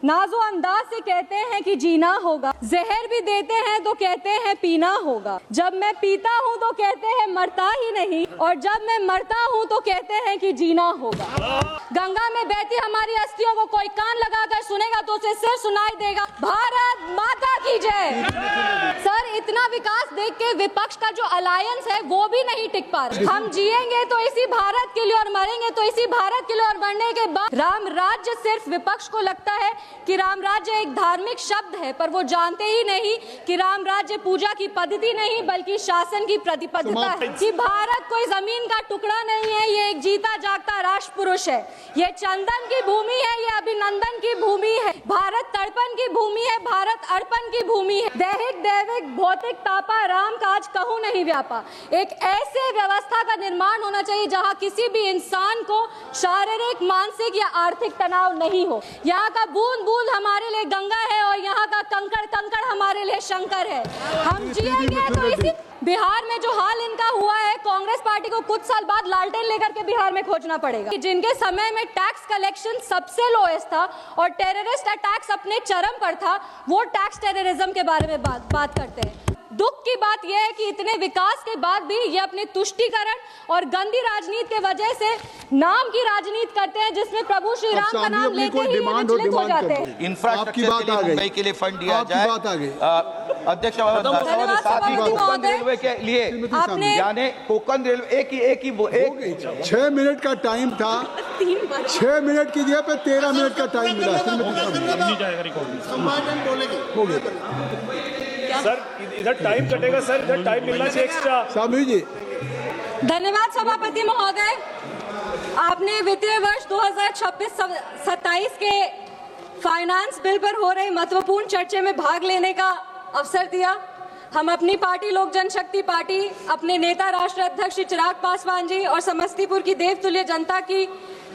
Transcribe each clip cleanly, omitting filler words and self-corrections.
नाजो अंदाज से कहते हैं कि जीना होगा, जहर भी देते हैं तो कहते हैं पीना होगा। जब मैं पीता हूँ तो कहते हैं मरता ही नहीं, और जब मैं मरता हूँ तो कहते हैं कि जीना होगा। गंगा में बहती हमारी अस्थियों को कोई कान लगाकर सुनेगा तो उसे सिर सुनाई देगा, भारत माता की जय। सर, इतना विकास देख के विपक्ष का जो अलायंस है वो भी नहीं टिक पा रहा। हम जिएंगे तो इसी भारत के लिए और मरेंगे तो इसी भारत के लिए, और मरने के बाद राम राज्य, सिर्फ विपक्ष को लगता है कि राम राज्य एक धार्मिक शब्द है, पर वो जानते ही नहीं कि राम राज्य पूजा की पद्धति नहीं बल्कि शासन की प्रतिबद्धता है। कि भारत कोई जमीन का टुकड़ा नहीं है, ये एक जीता जागता राष्ट्र पुरुष है। ये चंदन की भूमि है, ये अभिनंदन की भूमि है। भारत तर्पण की भूमि है, भारत अर्पण की भूमि है। दैहिक दैविक भौतिक तापा राम काज कहूँ नहीं व्यापा। एक ऐसे व्यवस्था का निर्माण होना चाहिए जहाँ किसी भी इंसान को शारीरिक, मानसिक या आर्थिक तनाव नहीं हो। यहाँ का बूंद बूंद हमारे लिए गंगा है और यहाँ का कंकड़ कंकड़ हमारे लिए शंकर है। हम जिएंगे तो इसी। बिहार में जो हाल इनका हुआ है, कांग्रेस पार्टी को कुछ साल बाद लालटेन लेकर के बिहार में खोजना पड़ेगा। जिनके समय में टैक्स कलेक्शन सबसे लोएस्ट था और टेररिस्ट अटैक्स अपने चरम पर था, वो टैक्स टेररिज्म के बारे में बात करते हैं। दुख की बात यह है कि इतने विकास के बाद भी ये अपने तुष्टीकरण और गंदी राजनीति के वजह से नाम की राजनीति करते हैं, जिसमें प्रभु श्री राम का नाम लेते ही विचलित हो जाते हैं। इंफ्रास्ट्रक्चर के लिए मुंबई के लिए फंड दिया जाए। अध्यक्ष रेलवे के लिए आपने यानी कोकण रेलवे एक 6 मिनट का टाइम था, 6 मिनट की जगह पे 13 मिनट का टाइम मिला। सर इधर टाइम कटेगा, सर इधर टाइम मिलना चाहिए एक्स्ट्रा। सामू जी, धन्यवाद सभापति महोदय। आपने वित्तीय वर्ष 2026-27 के फाइनेंस बिल पर हो रही महत्वपूर्ण चर्चा में भाग लेने का अवसर दिया। हम अपनी पार्टी लोक जनशक्ति पार्टी, अपने नेता राष्ट्रीय अध्यक्ष श्री चिराग पासवान जी और समस्तीपुर की देवतुल्य जनता की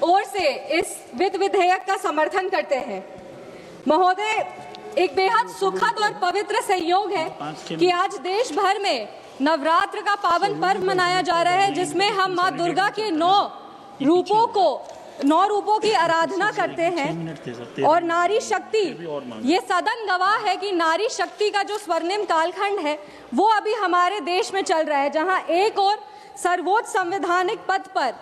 ओर से इस वित्त विधेयक का समर्थन करते हैं। महोदय, एक बेहद सुखद और पवित्र संयोग है कि आज देश भर में नवरात्र का पावन पर्व मनाया जा रहा है, जिसमें हम माँ दुर्गा के 9 रूपों की आराधना करते हैं। और नारी शक्ति, ये सदन गवाह है कि नारी शक्ति का जो स्वर्णिम कालखंड है वो अभी हमारे देश में चल रहा है, जहां एक और सर्वोच्च संवैधानिक पद पर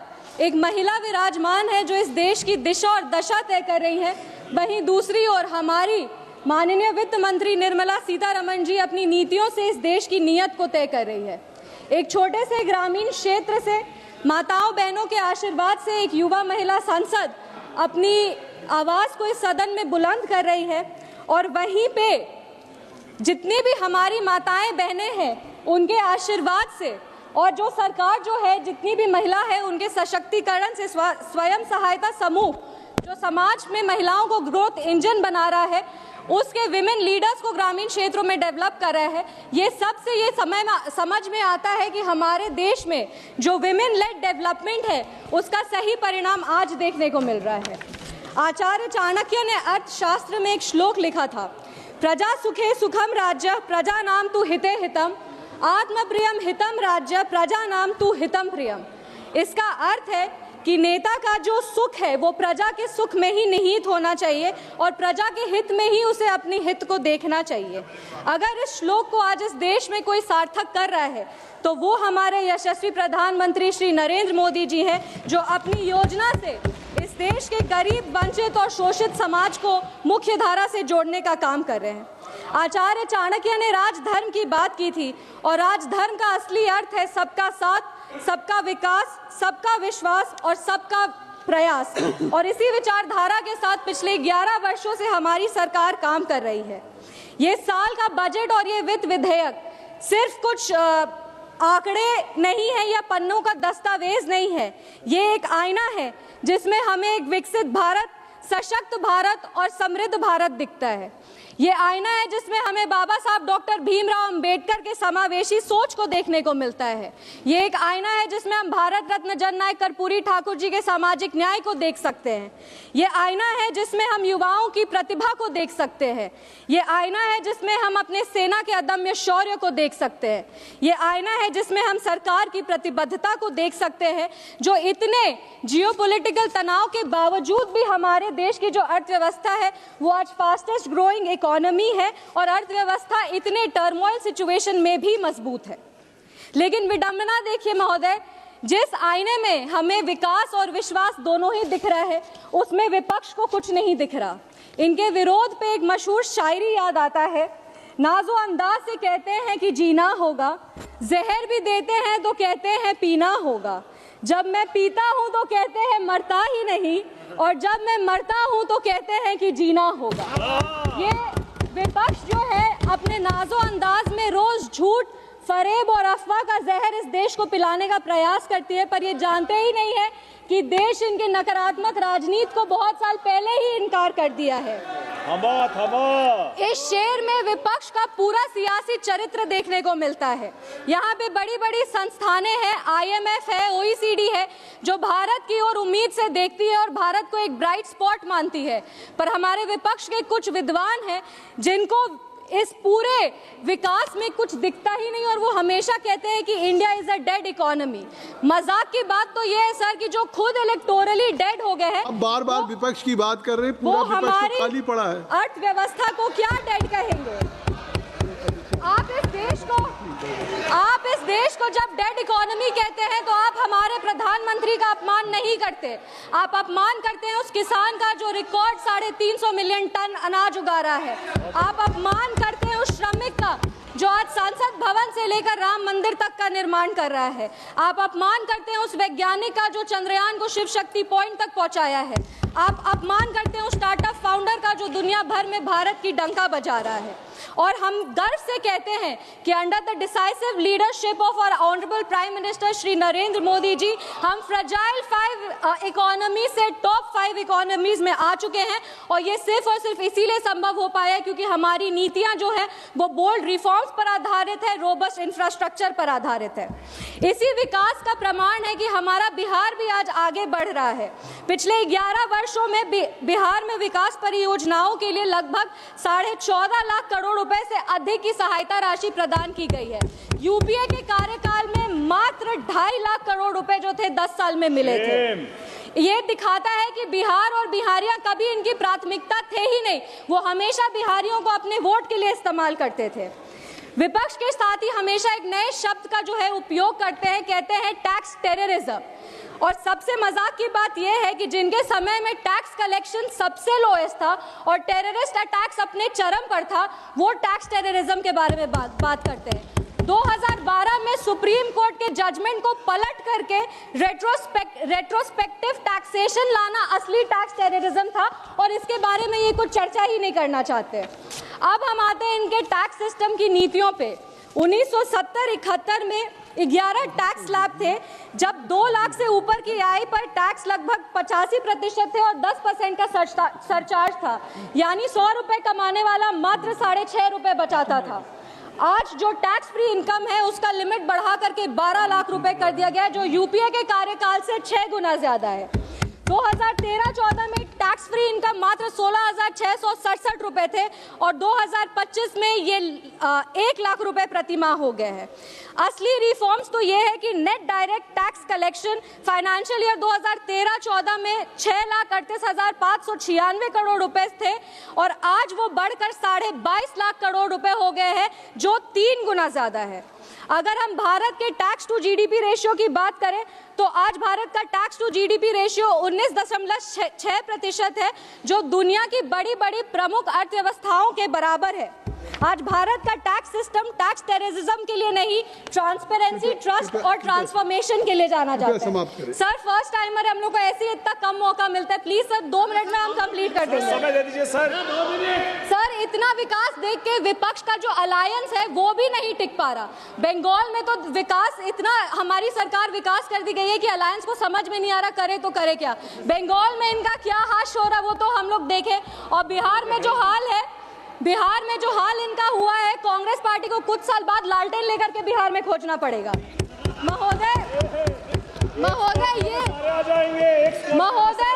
एक महिला विराजमान है जो इस देश की दिशा और दशा तय कर रही है, वहीं दूसरी ओर हमारी माननीय वित्त मंत्री निर्मला सीतारमण जी अपनी नीतियों से इस देश की नीयत को तय कर रही है। एक छोटे से ग्रामीण क्षेत्र से माताओं बहनों के आशीर्वाद से एक युवा महिला सांसद अपनी आवाज़ को इस सदन में बुलंद कर रही है, और वहीं पे जितनी भी हमारी माताएं बहनें हैं उनके आशीर्वाद से और जो सरकार जो है, जितनी भी महिला है उनके सशक्तिकरण से, स्वयं सहायता समूह जो समाज में महिलाओं को ग्रोथ इंजन बना रहा है, उसके विमेन लीडर्स को ग्रामीण क्षेत्रों में डेवलप कर रहा है। ये सबसे ये समझ में आता है कि हमारे देश में जो विमेन लेड डेवलपमेंट है उसका सही परिणाम आज देखने को मिल रहा है। आचार्य चाणक्य ने अर्थशास्त्र में एक श्लोक लिखा था, प्रजा सुखे सुखम राज्य प्रजा नाम तु हिते हितम, आत्म प्रियम हितम राज्य प्रजा नाम तु हितम प्रियम। इसका अर्थ है कि नेता का जो सुख है वो प्रजा के सुख में ही निहित होना चाहिए और प्रजा के हित में ही उसे अपनी हित को देखना चाहिए। अगर इस श्लोक को आज इस देश में कोई सार्थक कर रहा है तो वो हमारे यशस्वी प्रधानमंत्री श्री नरेंद्र मोदी जी हैं, जो अपनी योजना से इस देश के गरीब, वंचित और शोषित समाज को मुख्य धारा से जोड़ने का काम कर रहे हैं। आचार्य चाणक्य ने राजधर्म की बात की थी, और राजधर्म का असली अर्थ है सबका साथ, सबका विकास, सबका विश्वास और सबका प्रयास। और इसी विचारधारा के साथ पिछले 11 वर्षों से हमारी सरकार काम कर रही है। ये साल का बजट और ये वित्त विधेयक सिर्फ कुछ आंकड़े नहीं है या पन्नों का दस्तावेज नहीं है, ये एक आईना है जिसमें हमें एक विकसित भारत, सशक्त भारत और समृद्ध भारत दिखता है। ये आईना है जिसमें हमें बाबा साहब डॉक्टर भीमराव अंबेडकर के समावेशी सोच को देखने को मिलता है। ये एक आईना है जिसमें हम भारत रत्न जननायक कर्पूरी ठाकुर जी के सामाजिक न्याय को देख सकते हैं। ये आईना है जिसमें हम युवाओं की प्रतिभा को देख सकते हैं। ये आईना है जिसमें हम अपने सेना के अदम्य शौर्य को देख सकते हैं। ये आईना है जिसमें हम सरकार की प्रतिबद्धता को देख सकते हैं, जो इतने जियोपॉलिटिकल तनाव के बावजूद भी हमारे देश की जो अर्थव्यवस्था है वो आज फास्टेस्ट ग्रोइंग इकोनॉमी है और अर्थव्यवस्था इतने टर्मोइल सिचुएशन में भी मजबूत है। लेकिन विडंबना देखिए महोदय, जिस आईने में हमें विकास और विश्वास दोनों ही दिख रहा है, उसमें विपक्ष को कुछ नहीं दिख रहा। इनके विरोध पे एक मशहूर शायरी याद आता है, नाजो अंदाज से कहते हैं कि जीना होगा, जहर भी देते हैं तो कहते हैं पीना होगा, जब मैं पीता हूं तो कहते हैं मरता ही नहीं, और जब मैं मरता हूं तो कहते हैं कि जीना होगा। ये विपक्ष जो है अपने नाजो अंदाज में रोज झूठ, फरेब और अफवाह का जहर इस देश को पिलाने का प्रयास करती है, पर ये जानते ही नहीं है कि देश इनके नकारात्मक राजनीति को बहुत साल पहले ही इनकार कर दिया है। इस शेर में विपक्ष का पूरा सियासी चरित्र देखने को मिलता है। यहाँ पे बड़ी बड़ी संस्थानें हैं, IMF है, OECD है, जो भारत की ओर उम्मीद से देखती है और भारत को एक ब्राइट स्पॉट मानती है, पर हमारे विपक्ष के कुछ विद्वान हैं जिनको इस पूरे विकास में कुछ दिखता ही नहीं और वो हमेशा कहते हैं कि India is a dead economy. मजाक की बात तो ये है सर कि जो खुद इलेक्टोरली डेड हो गए हैं, अब बार बार विपक्ष की बात कर रहे हैं, पूरा विपक्ष तो खाली पड़ा है। अर्थव्यवस्था को क्या डेड कहेंगे? आप इस देश को जब डेड इकोनॉमी कहते हैं तो आप हमारे प्रधानमंत्री का अपमान नहीं करते, आप अपमान करते हैं उस किसान का जो रिकॉर्ड 350 मिलियन टन अनाज उगा रहा है। आप अपमान करते हैं उस श्रमिक का जो आज संसद भवन से लेकर राम मंदिर तक का निर्माण कर रहा है। आप अपमान करते हैं उस वैज्ञानिक का जो चंद्रयान को शिव शक्ति पॉइंट तक पहुंचाया है। आप अपमान करते हैं उस स्टार्टअप फाउंडर का जो दुनिया भर में भारत की डंका बजा रहा है। और हम गर्व से कहते हैं कि under the decisive leadership of our honourable prime minister Shri Narendra Modi ji, हम फ्रजाइल 5 इकोनॉमी से टॉप 5 इकोनॉमीज में आ चुके हैं। और ये सिर्फ और सिर्फ इसीलिए संभव हो पाया क्योंकि हमारी नीतियां जो है वो बोल्ड रिफॉर्म्स पर आधारित है, रोबस्ट इंफ्रास्ट्रक्चर पर आधारित है। इसी विकास का प्रमाण है कि हमारा बिहार भी आज आगे बढ़ रहा है। पिछले 11 वर्षों में बिहार में विकास परियोजनाओं के लिए लगभग 14.5 लाख करोड़ रुपए से अधिक की सहायता राशि प्रदान की गई है। यूपीए के कार्यकाल में मात्र 2.5 लाख करोड़ रुपए जो थे 10 साल में मिले थे। ये दिखाता है कि बिहार और बिहारियां कभी इनकी प्राथमिकता थे ही नहीं, वो हमेशा बिहारियों को अपने वोट के लिए इस्तेमाल करते थे। विपक्ष के साथ ही हमेशा एक नए शब्द का जो है उपयोग करते हैं, कहते हैं टैक्स टेररिज्म। और सबसे मजाक की बात यह है कि जिनके समय में टैक्स कलेक्शन सबसे लोएस्ट था और टेररिस्ट अटैक्स अपने चरम पर था, वो टैक्स टेररिज्म के बारे में बात करते हैं। 2012 में सुप्रीम कोर्ट के जजमेंट को पलट करके रेट्रोस्पेक्टिव टैक्सेशन लाना असली टैक्स टेररिज्म था और इसके बारे में ये कुछ चर्चा ही नहीं करना चाहते। अब हम आते हैं इनके टैक्स सिस्टम की नीतियों पे। 1970-71 में 11 टैक्स स्लैब थे, जब 2 लाख से ऊपर की आय पर टैक्स लगभग 85% थे और 10% का सरचार्ज था, यानी 100 रुपए कमाने वाला मात्र 6.5 रुपए बचाता था। आज जो टैक्स फ्री इनकम है उसका लिमिट बढ़ा करके 12 लाख रुपए कर दिया गया, जो यूपीए के कार्यकाल से 6 गुना ज्यादा है। 2013-14 में टैक्स फ्री इनकम मात्र 16,667 रुपए थे और 2025 में ये 1 लाख रुपए प्रति माह हो गए हैं। असली रिफॉर्म्स तो ये है कि net direct tax collection financial year 2013-14 में 6,38,596 करोड़ रुपए थे और आज वो बढ़कर 22.5 लाख करोड़ रुपए हो गए हैं, जो 3 गुना ज्यादा है। अगर हम भारत के टैक्स टू जीडीपी रेशियो की बात करें तो आज भारत का टैक्स टू जीडीपी रेशियो 19.6% है, जो दुनिया की बड़ी बड़ी प्रमुख अर्थव्यवस्थाओं के बराबर है। आज भारत का टैक्स सिस्टम टैक्स टेररिज्म के लिए नहीं, ट्रांसपेरेंसी, ट्रस्ट और ट्रांसफॉर्मेशन के लिए जाना जाता है। सर फर्स्ट टाइमर हम लोग को ऐसे इतना कम मौका मिलता है, प्लीज सर 2 मिनट में हम कंप्लीट कर देंगे। समय दे दीजिए सर। सर इतना विकास देख के विपक्ष का जो अलायंस है वो भी नहीं टिक पा रहा। बंगाल में तो विकास इतना, हमारी सरकार विकास कर दी गई है कि अलायंस को समझ में नहीं आ रहा करे तो करे क्या। बंगाल में इनका क्या हाश हो रहा वो तो हम लोग देखें। और बिहार में जो हाल है बिहार में जो हाल इनका हुआ है, कांग्रेस पार्टी को कुछ साल बाद लालटेन लेकर के बिहार में खोजना पड़ेगा। महोदय,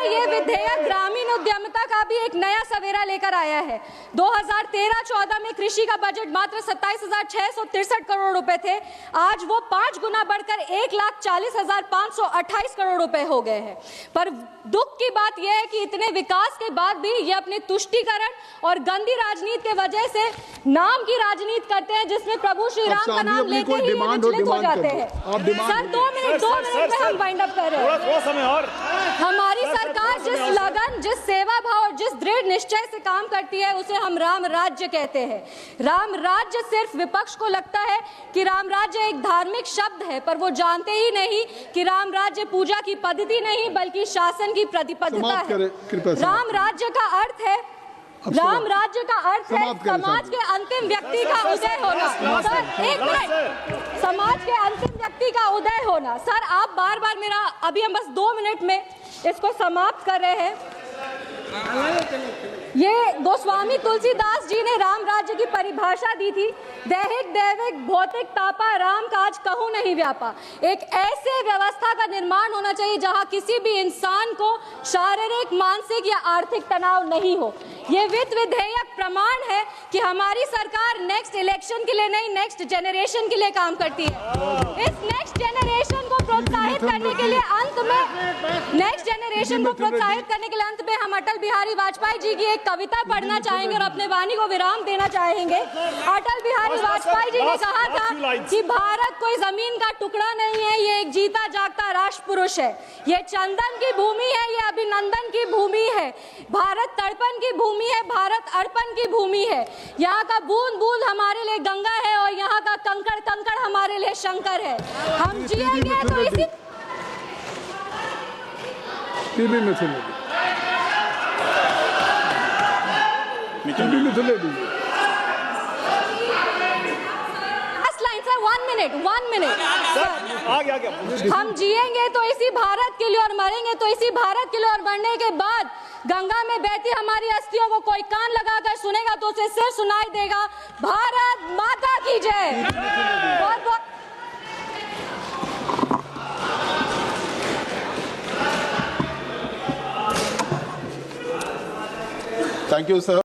ये विधेयक ग्रामीण उद्यमिता का भी एक नया सवेरा लेकर आया है। 2013-14 में कृषि का बजट मात्र 27,663 करोड़ रुपए थे। आज वो 5 गुना बढ़कर 1,40,528 करोड़ रुपए हो गए हैं। पर दुख की बात यह है कि इतने विकास के बाद भी ये अपने तुष्टीकरण और गंदी राजनीति के वजह से नाम की राजनीति करते हैं, जिसमें प्रभु श्री राम का नाम लेते ही विचलित हो जाते हैं। सर 2 मिनट में हम वाइंड अप कर रहे हैं। थोड़ा समय और। हमारी सरकार जिस लगन, जिस सेवा भाव और जिस दृढ़ निश्चय से काम करती है, उसे हम राम राज्य कहते हैं। राम राज्य सिर्फ विपक्ष को लगता है कि राम राज्य एक धार्मिक शब्द है, पर वो जानते ही नहीं कि राम राज्य पूजा की पद्धति नहीं बल्कि शासन की प्रतिबद्धता है। राम राज्य का अर्थ है समाज के अंतिम व्यक्ति का उदय होना। सर 1 मिनट, समाज के अंतिम व्यक्ति का उदय होना। सर आप बार बार मेरा, अभी हम बस 2 मिनट में इसको समाप्त कर रहे हैं। ये गोस्वामी तुलसीदास जी ने राम राज्य की परिभाषा दी थी, दैहिक दैविक भौतिक तापा राम काज कहूं नहीं व्यापा। एक ऐसे व्यवस्था का निर्माण होना चाहिए जहां किसी भी इंसान को शारीरिक, मानसिक या आर्थिक तनाव नहीं हो। ये विधेयक प्रमाण है कि हमारी सरकार नेक्स्ट इलेक्शन के लिए नहीं, नेक्स्ट जनरेशन के लिए काम करती है। इस नेक्स्ट जनरेशन को प्रोत्साहित करने के लिए अंत में हम अटल बिहारी वाजपेयी जी की एक कविता पढ़ना चाहेंगे और अपने वाणी को विराम देना चाहेंगे। अटल बिहारी वाजपेयी जी ने कहा था कि भारत कोई जमीन का टुकड़ा नहीं है, ये एक जीता जागता राष्ट्र पुरुष है। ये चंदन की भूमि है, ये अभिनंदन की भूमि है। भारत तड़पन की भूमि है, भारत अर्पण की भूमि है। यहाँ का बूंद बूंद हमारे लिए गंगा है और यहाँ का कंकड़ कंकड़ हमारे लिए शंकर है। हम जिएंगे तो इसी one minute. हम जिएंगे तो इसी भारत के लिए और मरेंगे तो इसी भारत के लिए, और मरने के बाद गंगा में बहती हमारी अस्थियों को कोई कान लगाकर सुनेगा तो उसे सिर सुनाई देगा। भारत माता की जय। बहुत बहुत थैंक यू सर।